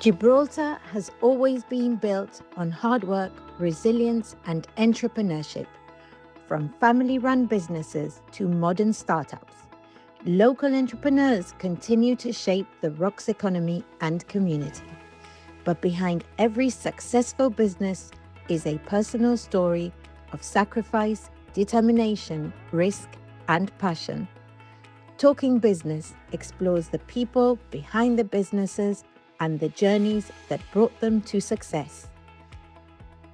Gibraltar has always been built on hard work, resilience, and entrepreneurship. From family-run businesses to modern startups, local entrepreneurs continue to shape the Rock's economy and community. But behind every successful business is a personal story of sacrifice, determination, risk, and passion. Talking Business explores the people behind the businesses and the journeys that brought them to success.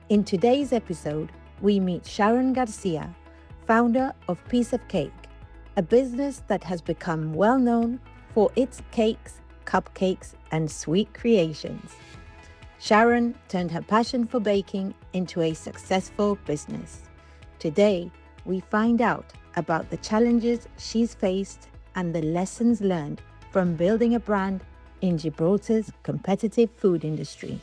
In today's episode, we meet Sharon Garcia, founder of Piece of Cake, a business that has become well known for its cakes, cupcakes, and sweet creations. Sharon turned her passion for baking into a successful business. Today, we find out about the challenges she's faced and the lessons learned from building a brand in Gibraltar's competitive food industry.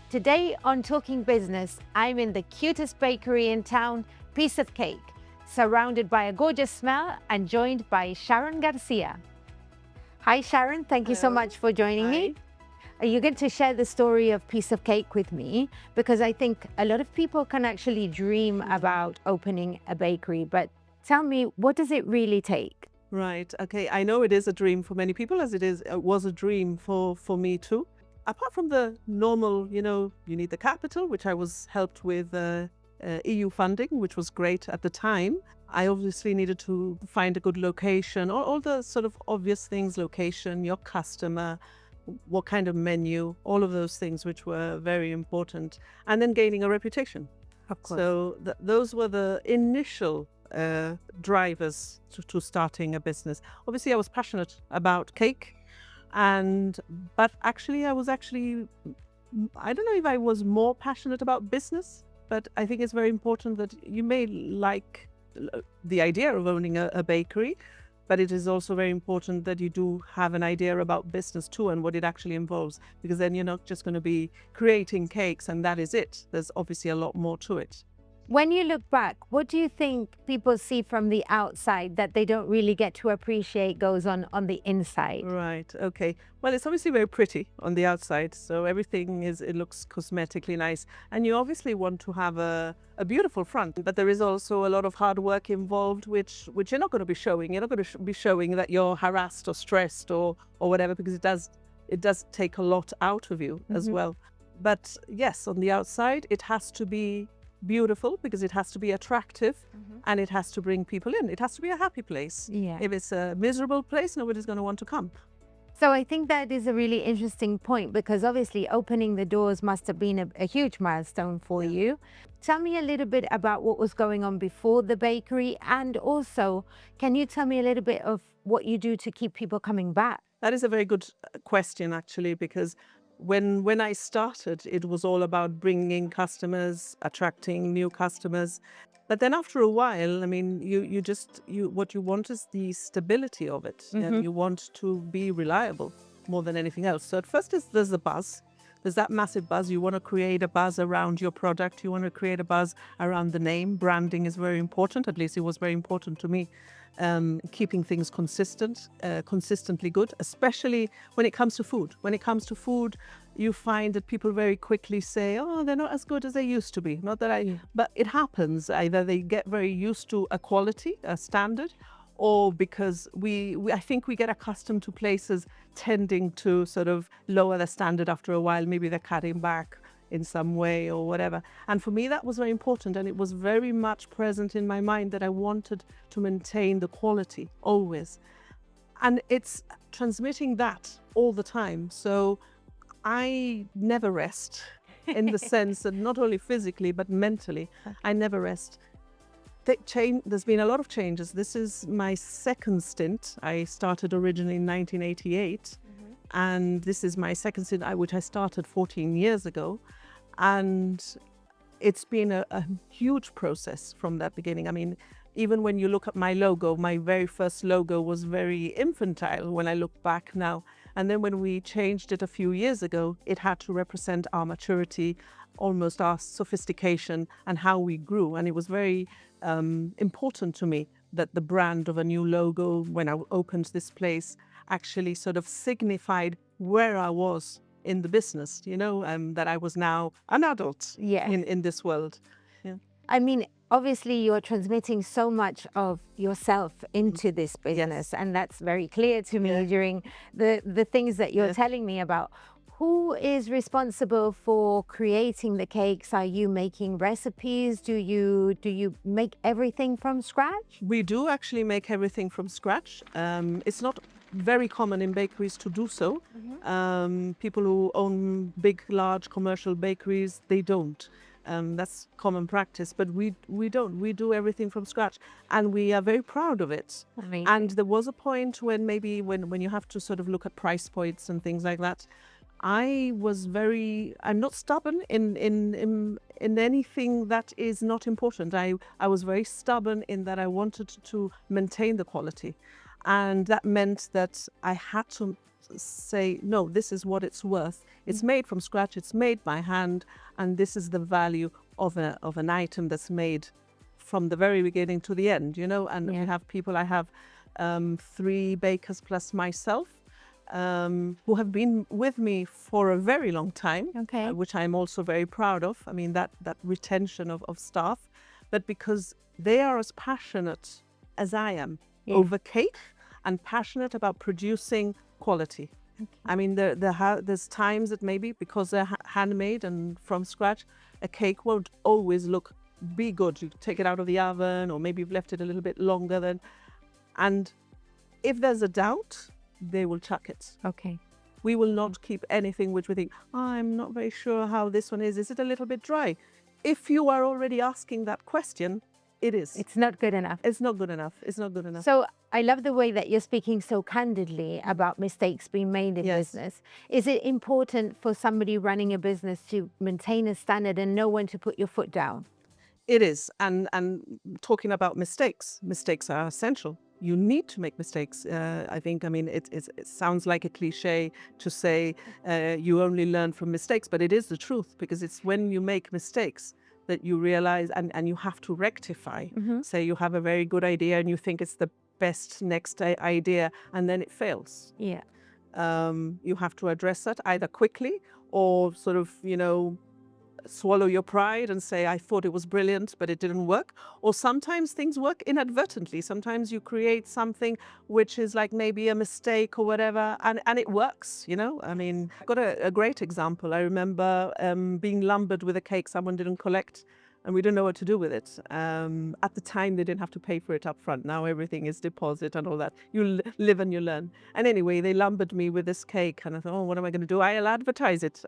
Today on Talking Business, I'm in the cutest bakery in town, Piece of Cake, surrounded by a gorgeous smell and joined by Sharon Garcia. Hi Sharon, thank you so much for joining me. Are you going to share the story of Piece of Cake with me? Because I think a lot of people can actually dream about opening a bakery, but tell me, what does it really take? Right. Okay. I know it is a dream for many people, as it was a dream for me too. Apart from the normal, you need the capital, which I was helped with EU funding, which was great at the time. I obviously needed to find a good location, all the sort of obvious things, location, your customer, what kind of menu, all of those things which were very important. And then gaining a reputation. Of course. So those were the initial drivers to starting a business. Obviously, I was passionate about cake, but actually, I don't know if I was more passionate about business, but I think it's very important that you may like the idea of owning a bakery, but it is also very important that you do have an idea about business too and what it actually involves, because then you're not just going to be creating cakes and that is it. There's obviously a lot more to it. When you look back, what do you think people see from the outside that they don't really get to appreciate goes on the inside? Right. Okay. Well, it's obviously very pretty on the outside. So it looks cosmetically nice. And you obviously want to have a beautiful front, but there is also a lot of hard work involved, which you're not going to be showing. You're not going to be showing that you're harassed or stressed or whatever, because it does take a lot out of you as well. But yes, on the outside, it has to be beautiful because it has to be attractive and it has to bring people in. It has to be a happy place. Yeah. If it's a miserable place, nobody's going to want to come. So I think that is a really interesting point, because obviously opening the doors must have been a huge milestone for you. Tell me a little bit about what was going on before the bakery, and also can you tell me a little bit of what you do to keep people coming back? That is a very good question, actually, because when I started, it was all about bringing customers, attracting new customers. But then after a while, I mean, what you want is the stability of it. And you want to be reliable more than anything else. So at first there's the buzz. There's that massive buzz. You want to create a buzz around your product. You want to create a buzz around the name. Branding is very important. At least it was very important to me. Keeping things consistently good, especially when it comes to food. When it comes to food, you find that people very quickly say, oh, they're not as good as they used to be. Not that but it happens. Either they get very used to a quality, a standard, or because I think we get accustomed to places tending to sort of lower the standard after a while. Maybe they're cutting back in some way or whatever. And for me, that was very important. And it was very much present in my mind that I wanted to maintain the quality always. And it's transmitting that all the time. So I never rest in the sense that not only physically, but mentally, I never rest. There's been a lot of changes. This is my second stint. I started originally in 1988. And this is my second stint, which I started 14 years ago. And it's been a huge process from that beginning. I mean, even when you look at my logo, my very first logo was very infantile when I look back now. And then when we changed it a few years ago, it had to represent our maturity, almost our sophistication and how we grew. And it was very important to me that the brand of a new logo, when I opened this place, actually sort of signified where I was in the business, that I was now an adult Yeah. in this world. Yeah. I mean, obviously, you're transmitting so much of yourself into this business, and that's very clear to me during the things that you're telling me about. Who is responsible for creating the cakes? Are you making recipes? Do you make everything from scratch? We do actually make everything from scratch. It's not very common in bakeries to do so. People who own big, large commercial bakeries, they don't. That's common practice, but we don't. We do everything from scratch, and we are very proud of it. Amazing. And there was a point when maybe when you have to sort of look at price points and things like that, I'm not stubborn in anything that is not important. I was very stubborn in that I wanted to maintain the quality. And that meant that I had to say, no, this is what it's worth. It's made from scratch, it's made by hand, and this is the value of an item that's made from the very beginning to the end, And we have people, I have 3 bakers plus myself, who have been with me for a very long time, which I'm also very proud of. I mean, that retention of staff, but because they are as passionate as I am over cake and passionate about producing quality. I mean, there's times that maybe because they're handmade and from scratch, a cake won't always be good. You take it out of the oven, or maybe you've left it a little bit longer and if there's a doubt, they will chuck it. Okay. We will not keep anything which we think, I'm not very sure how this one is. Is it a little bit dry? If you are already asking that question, it is. It's not good enough. It's not good enough. It's not good enough. So I love the way that you're speaking so candidly about mistakes being made in business. Is it important for somebody running a business to maintain a standard and know when to put your foot down? It is. And talking about mistakes are essential. You need to make mistakes. I think, it sounds like a cliche to say you only learn from mistakes, but it is the truth, because it's when you make mistakes that you realize and you have to rectify. Say you have a very good idea and you think it's the best next idea, and then it fails. Yeah. You have to address that either quickly or sort of, swallow your pride and say, I thought it was brilliant, but it didn't work. Or sometimes things work inadvertently. Sometimes you create something which is like maybe a mistake or whatever, and it works, I've got a great example. I remember being lumbered with a cake someone didn't collect, and we didn't know what to do with it. At the time, they didn't have to pay for it up front. Now everything is deposit and all that. You live and you learn. And anyway, they lumbered me with this cake, and I thought, oh, what am I going to do? I'll advertise it.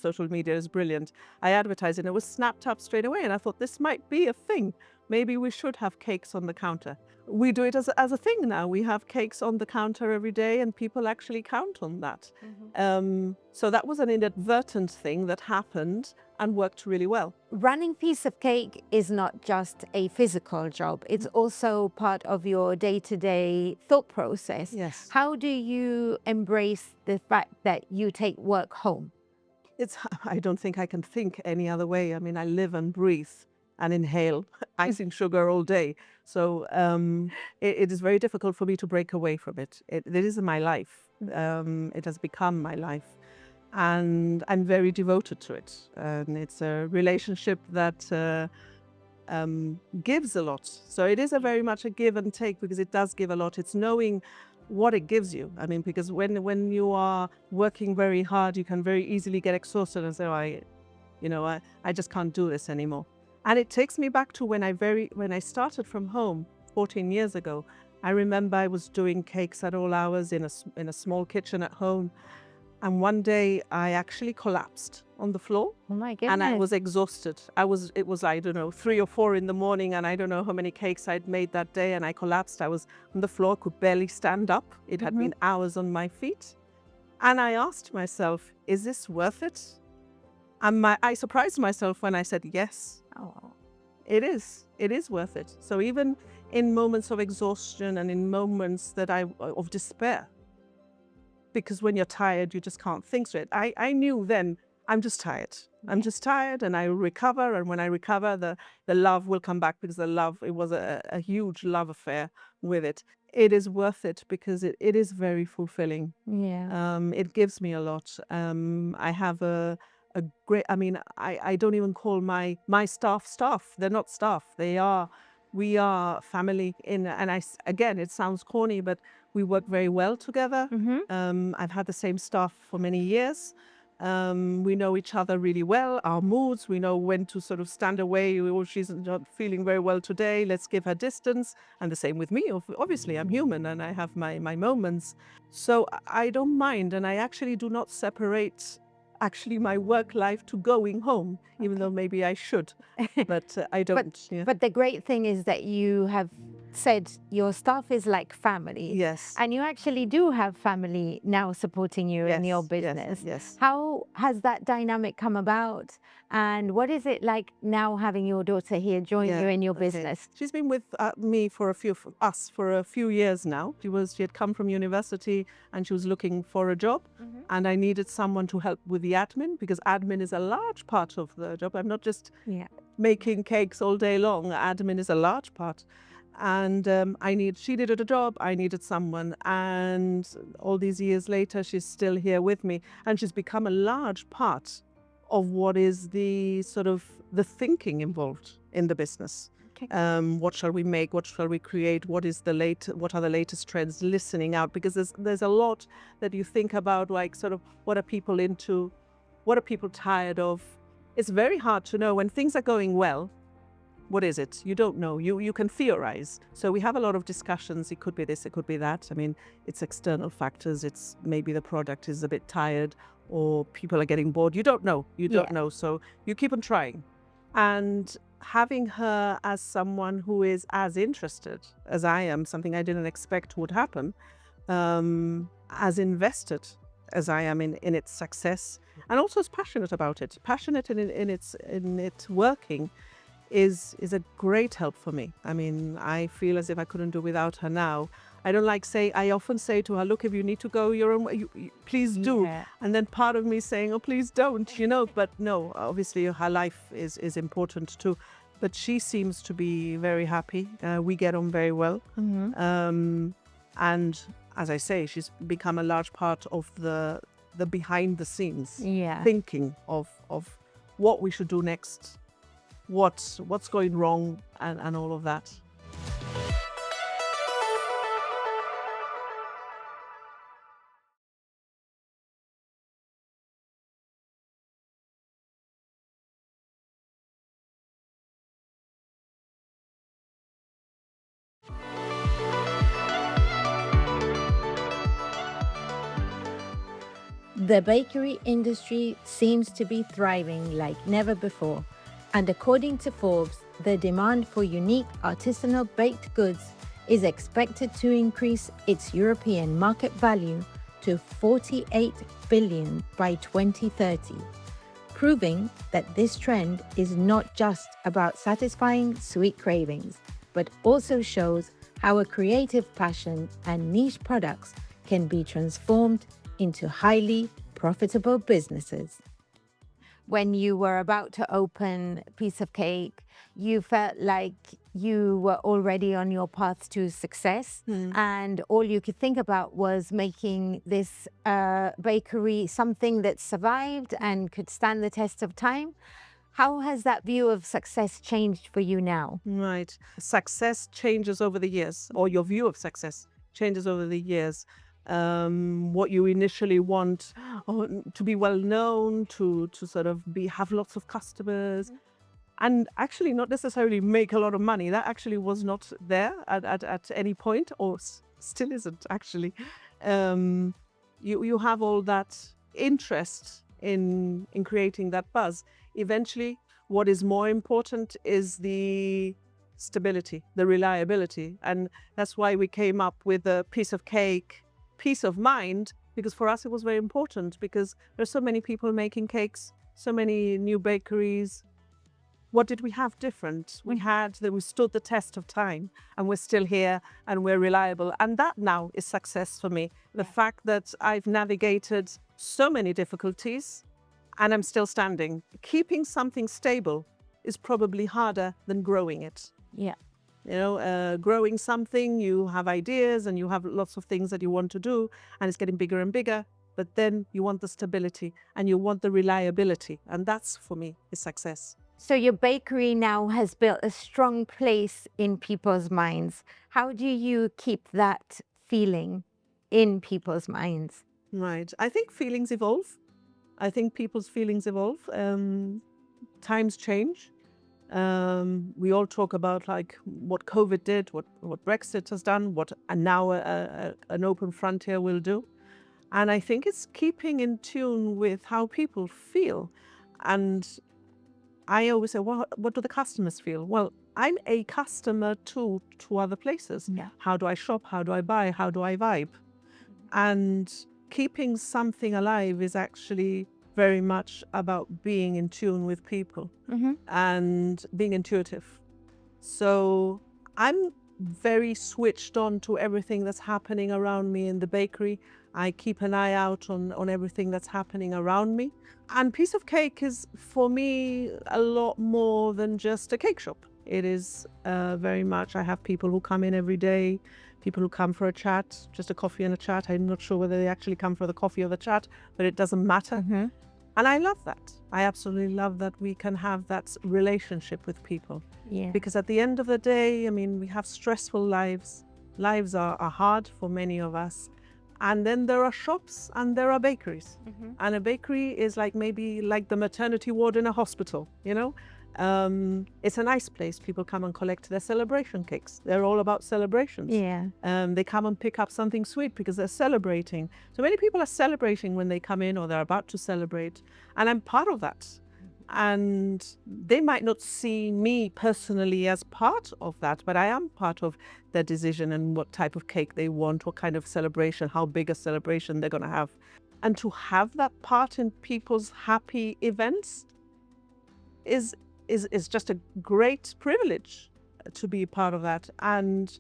Social media is brilliant. I advertised it, and it was snapped up straight away. And I thought, this might be a thing. Maybe we should have cakes on the counter. We do it as a thing now. We have cakes on the counter every day, and people actually count on that. So that was an inadvertent thing that happened and worked really well. Running Piece of Cake is not just a physical job. It's also part of your day-to-day thought process. Yes. How do you embrace the fact that you take work home? I don't think I can think any other way. I live and breathe and inhale icing sugar all day. So it is very difficult for me to break away from it. It is my life. It has become my life. And I'm very devoted to it. And it's a relationship that gives a lot. So it is very much a give and take, because it does give a lot. It's knowing what it gives you. Because when you are working very hard, you can very easily get exhausted and say, I just can't do this anymore. And it takes me back to when I started from home 14 years ago. I remember I was doing cakes at all hours in a small kitchen at home. And one day I actually collapsed on the floor. Oh my goodness. And I was exhausted. It was, I don't know, 3 or 4 in the morning, and I don't know how many cakes I'd made that day, and I collapsed. I was on the floor, could barely stand up. It had been hours on my feet. And I asked myself, is this worth it? And I surprised myself when I said yes. Oh. It is worth it. So even in moments of exhaustion and in moments of despair, because when you're tired, you just can't think straight. I knew then I'm just tired. I'm just tired, and I recover. And when I recover, the love will come back, because it was a huge love affair with it. It is worth it because it is very fulfilling. Yeah. It gives me a lot. I have a great, I mean, I don't even call my staff. They're not staff. We are family and again, it sounds corny, but we work very well together. I've had the same staff for many years. We know each other really well, our moods, we know when to sort of stand away. Oh, she's not feeling very well today, let's give her distance. And the same with me. Obviously, I'm human and I have my moments. So I don't mind, and I actually do not separate actually my work life to going home, even though maybe I should, but I don't. Yeah. But the great thing is that you have said your staff is like family. Yes. And you actually do have family now supporting you in your Yes, business. yes. How has that dynamic come about? And what is it like now having your daughter here join you in your business? She's been with me for a few years now. She had come from university and she was looking for a job, and I needed someone to help with the admin, because admin is a large part of the job. I'm not just making cakes all day long. Admin is a large part. And she needed a job, I needed someone, and all these years later she's still here with me, and she's become a large part of what is the sort of the thinking involved in the business. What shall we make? What shall we create? What are the latest trends? Listening out, because there's a lot that you think about, like sort of what are people into, what are people tired of. It's very hard to know when things are going well. What is it? You don't know. You can theorize. So we have a lot of discussions. It could be this, it could be that. I mean, it's external factors. It's maybe the product is a bit tired, or people are getting bored. You don't know. You don't know. So you keep on trying. And having her as someone who is as interested as I am, something I didn't expect would happen, as invested as I am in its success, and also as passionate about it, passionate in its working, is a great help for me. I mean, I feel as if I couldn't do without her now. I often say to her, look, if you need to go your own way, please do. And then part of me saying, oh, please don't, but no, obviously her life is important too. But she seems to be very happy. We get on very well. And as I say, she's become a large part of the behind the scenes thinking of what we should do next, what's going wrong, and all of that. The bakery industry seems to be thriving like never before, and according to Forbes, the demand for unique artisanal baked goods is expected to increase its European market value to 48 billion by 2030, proving that this trend is not just about satisfying sweet cravings, but also shows how a creative passion and niche products can be transformed into highly profitable businesses. When you were about to open Piece of Cake, you felt like you were already on your path to success, and all you could think about was making this bakery something that survived and could stand the test of time. How has that view of success changed for you now? Right. Success changes over the years, or your view of success changes over the years. What you initially want, to be well known, to sort of have lots of customers, and actually not necessarily make a lot of money. That actually was not there at any point, or still isn't actually. You have all that interest in creating that buzz. Eventually, what is more important is the stability, the reliability, and that's why we came up with a Piece of Cake, peace of mind, because for us it was very important, because there's so many people making cakes, so many new bakeries. What did we have different? We stood the test of time, and we're still here, and we're reliable, and that now is success for me. The fact that I've navigated so many difficulties and I'm still standing. Keeping something stable is probably harder than growing it. Yeah. Growing something, you have ideas and you have lots of things that you want to do, and it's getting bigger and bigger. But then you want the stability and you want the reliability. And that's, for me, is success. So your bakery now has built a strong place in people's minds. How do you keep that feeling in people's minds? Right. I think feelings evolve. I think people's feelings evolve. Times change. We all talk about like what COVID did, what Brexit has done, and now an open frontier will do. And I think it's keeping in tune with how people feel. And I always say, well, what do the customers feel? Well, I'm a customer to other places. Yeah. How do I shop? How do I buy? How do I vibe? And keeping something alive is actually very much about being in tune with people and being intuitive. So I'm very switched on to everything that's happening around me in the bakery. I keep an eye out on everything that's happening around me. And Piece of Cake is, for me, a lot more than just a cake shop. It is very much, I have people who come in every day, people who come for a chat, just a coffee and a chat. I'm not sure whether they actually come for the coffee or the chat, but it doesn't matter. And I love that. I absolutely love that we can have that relationship with people. Yeah. Because at the end of the day, I mean, we have stressful lives. Lives are hard for many of us. And then there are shops and there are bakeries. And a bakery is maybe like the maternity ward in a hospital, It's a nice place. People come and collect their celebration cakes. They're all about celebrations. Yeah. They come and pick up something sweet because they're celebrating. So many people are celebrating when they come in or they're about to celebrate. And I'm part of that. And they might not see me personally as part of that, but I am part of their decision and what type of cake they want, what kind of celebration, how big a celebration they're going to have. And to have that part in people's happy events is just a great privilege to be a part of that. And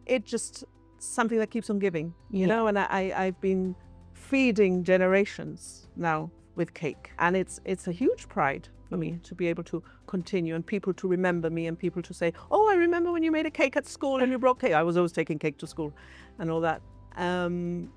it just something that keeps on giving, you know, and I've been feeding generations now with cake. And it's a huge pride for me to be able to continue and people to remember me and people to say, oh, I remember when you made a cake at school and you brought cake. I was always taking cake to school and all that. And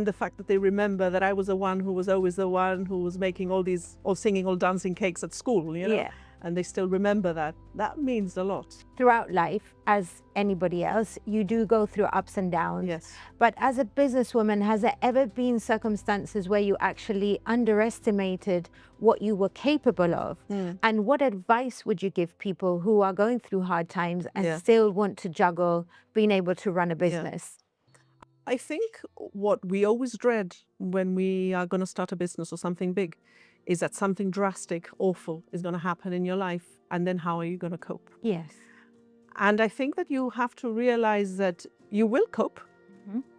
the fact that they remember that I was the one who was always the one who was making all these, or singing, all dancing cakes at school, Yeah. And they still remember that. That means a lot. Throughout life, as anybody else, you do go through ups and downs. Yes. But as a businesswoman, has there ever been circumstances where you actually underestimated what you were capable of? And what advice would you give people who are going through hard times and still want to juggle being able to run a business? I think what we always dread when we are going to start a business or something big is that something drastic, awful is going to happen in your life. And then how are you going to cope? Yes. And I think that you have to realize that you will cope.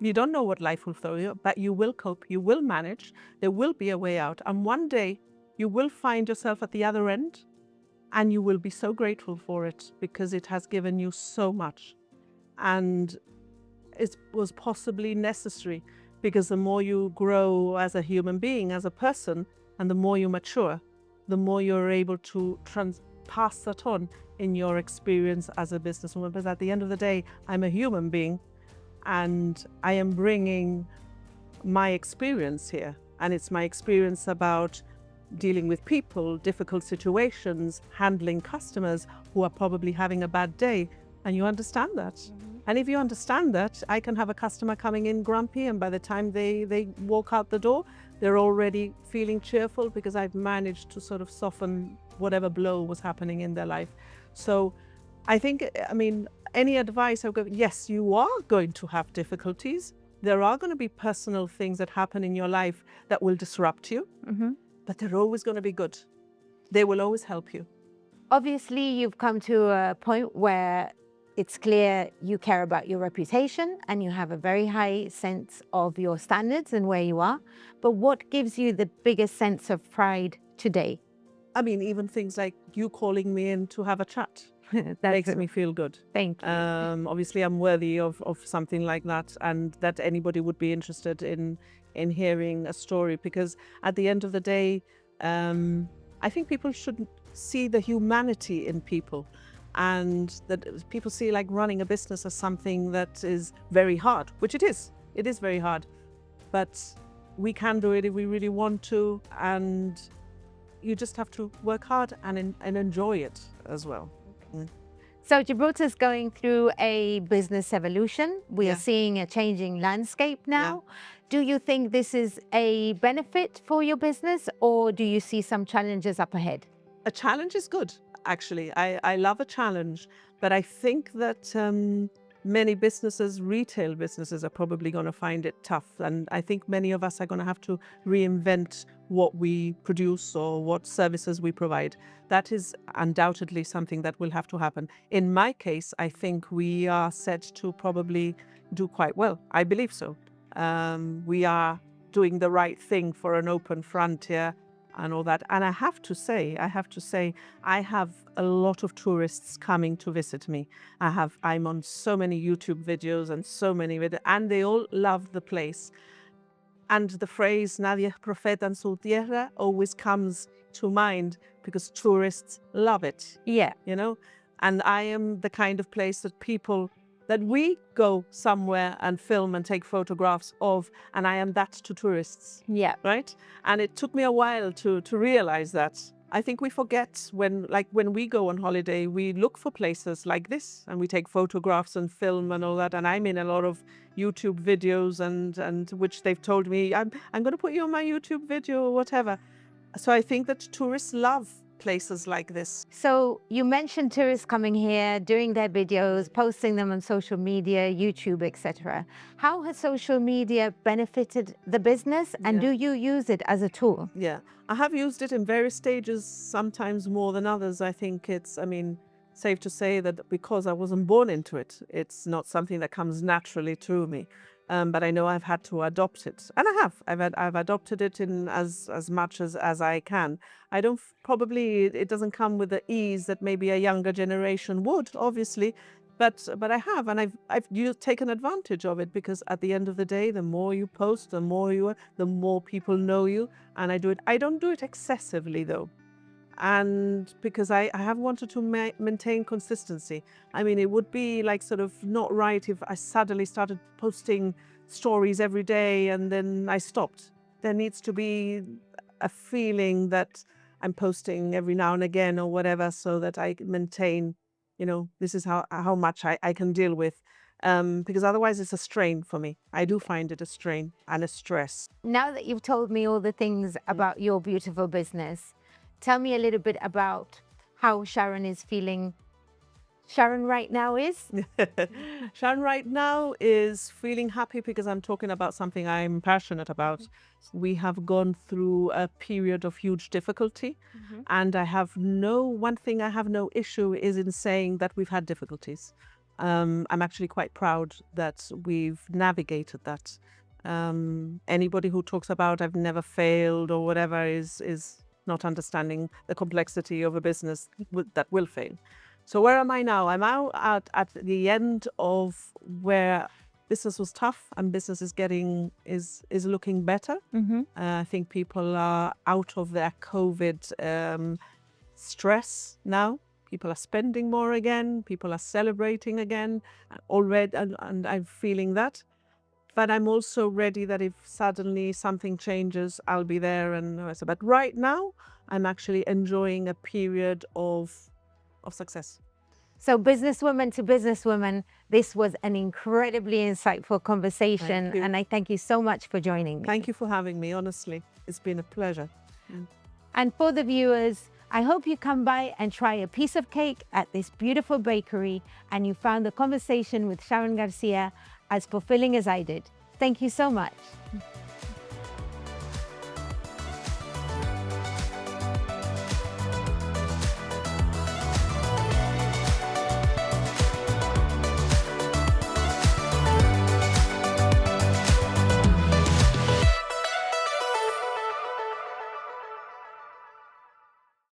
You don't know what life will throw you, but you will cope. You will manage. There will be a way out. And one day you will find yourself at the other end and you will be so grateful for it because it has given you so much. And it was possibly necessary because the more you grow as a human being, as a person, and the more you mature, the more you're able to pass that on in your experience as a businesswoman. Because at the end of the day, I'm a human being and I am bringing my experience here. And it's my experience about dealing with people, difficult situations, handling customers who are probably having a bad day. And you understand that. And if you understand that, I can have a customer coming in grumpy and by the time they walk out the door, they're already feeling cheerful because I've managed to sort of soften whatever blow was happening in their life. So I think, any advice I would give, yes, you are going to have difficulties. There are going to be personal things that happen in your life that will disrupt you, but they're always going to be good. They will always help you. Obviously, you've come to a point where it's clear you care about your reputation and you have a very high sense of your standards and where you are. But what gives you the biggest sense of pride today? Even things like you calling me in to have a chat. That makes me feel good. Thank you. Obviously, I'm worthy of something like that and that anybody would be interested in hearing a story because at the end of the day, I think people should see the humanity in people, and that people see like running a business as something that is very hard, which it is. It is very hard, but we can do it if we really want to, and you just have to work hard and enjoy it as well. So Gibraltar is going through a business evolution. We are seeing a changing landscape now. Do you think this is a benefit for your business, or do you see some challenges up ahead? A challenge is good, actually. I love a challenge, but I think that many businesses, retail businesses, are probably going to find it tough. And I think many of us are going to have to reinvent what we produce or what services we provide. That is undoubtedly something that will have to happen. In my case, I think we are set to probably do quite well. I believe so. We are doing the right thing for an open frontier and all that. And I have to say, I have a lot of tourists coming to visit me. I'm on so many YouTube videos and so many videos, and they all love the place. And the phrase "Nadie es profeta en su tierra" always comes to mind because tourists love it. Yeah. You know, and I am the kind of place that we go somewhere and film and take photographs of, and I am that to tourists. Yeah. Right? And it took me a while to realize that. I think we forget when we go on holiday, we look for places like this and we take photographs and film and all that. And I'm in a lot of YouTube videos and which they've told me, I'm going to put you on my YouTube video or whatever. So I think that tourists love places like this. So you mentioned tourists coming here, doing their videos, posting them on social media, YouTube, etc. How has social media benefited the business, and do you use it as a tool? Yeah, I have used it in various stages, sometimes more than others. I think safe to say that because I wasn't born into it, it's not something that comes naturally to me. But I know I've had to adopt it, and I have. I've adopted it in as much as I can. I don't probably it doesn't come with the ease that maybe a younger generation would, obviously, but I have, and I've taken advantage of it, because at the end of the day, the more you post, the more people know you, and I do it. I don't do it excessively though. And because I have wanted to maintain consistency. I mean, it would be like sort of not right if I suddenly started posting stories every day and then I stopped. There needs to be a feeling that I'm posting every now and again or whatever, so that I maintain, this is how much I can deal with. Because otherwise it's a strain for me. I do find it a strain and a stress. Now that you've told me all the things about your beautiful business, tell me a little bit about how Sharon is feeling. Sharon right now is? Sharon right now is feeling happy because I'm talking about something I'm passionate about. We have gone through a period of huge difficulty, and one thing I have no issue is in saying that we've had difficulties. I'm actually quite proud that we've navigated that. Anybody who talks about I've never failed or whatever is not understanding the complexity of a business that will fail. So where am I now? I'm out at the end of where business was tough and business is looking better. I think people are out of their COVID stress now. People are spending more again. People are celebrating again already, and I'm feeling that. But I'm also ready that if suddenly something changes, I'll be there. But right now, I'm actually enjoying a period of success. So businesswoman to businesswoman, this was an incredibly insightful conversation. And I thank you so much for joining me. Thank you for having me. Honestly, it's been a pleasure. And for the viewers, I hope you come by and try a piece of cake at this beautiful bakery, and you found the conversation with Sharon Garcia as fulfilling as I did. Thank you so much.